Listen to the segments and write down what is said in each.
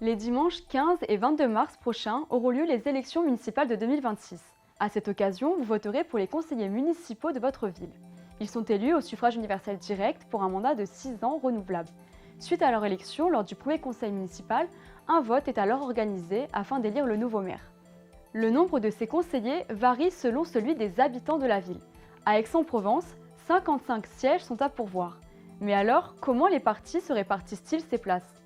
Les dimanches 15 et 22 mars prochains auront lieu les élections municipales de 2026. À cette occasion, vous voterez pour les conseillers municipaux de votre ville. Ils sont élus au suffrage universel direct pour un mandat de 6 ans renouvelable. Suite à leur élection, lors du premier conseil municipal, un vote est alors organisé afin d'élire le nouveau maire. Le nombre de ces conseillers varie selon celui des habitants de la ville. À Aix-en-Provence, 55 sièges sont à pourvoir. Mais alors, comment les partis se répartissent-ils ces places?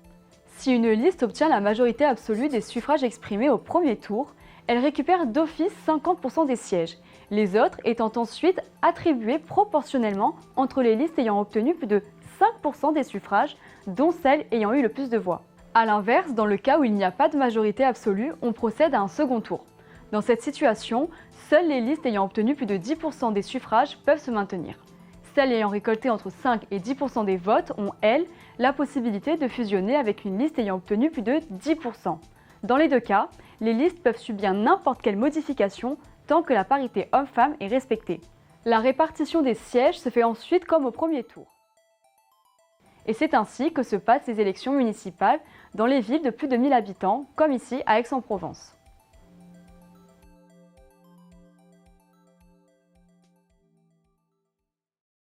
Si une liste obtient la majorité absolue des suffrages exprimés au premier tour, elle récupère d'office 50% des sièges, les autres étant ensuite attribués proportionnellement entre les listes ayant obtenu plus de 5% des suffrages, dont celles ayant eu le plus de voix. A l'inverse, dans le cas où il n'y a pas de majorité absolue, on procède à un second tour. Dans cette situation, seules les listes ayant obtenu plus de 10% des suffrages peuvent se maintenir. Celles ayant récolté entre 5 et 10% des votes ont, elles, la possibilité de fusionner avec une liste ayant obtenu plus de 10%. Dans les deux cas, les listes peuvent subir n'importe quelle modification tant que la parité homme-femme est respectée. La répartition des sièges se fait ensuite comme au premier tour. Et c'est ainsi que se passent les élections municipales dans les villes de plus de 1000 habitants, comme ici à Aix-en-Provence.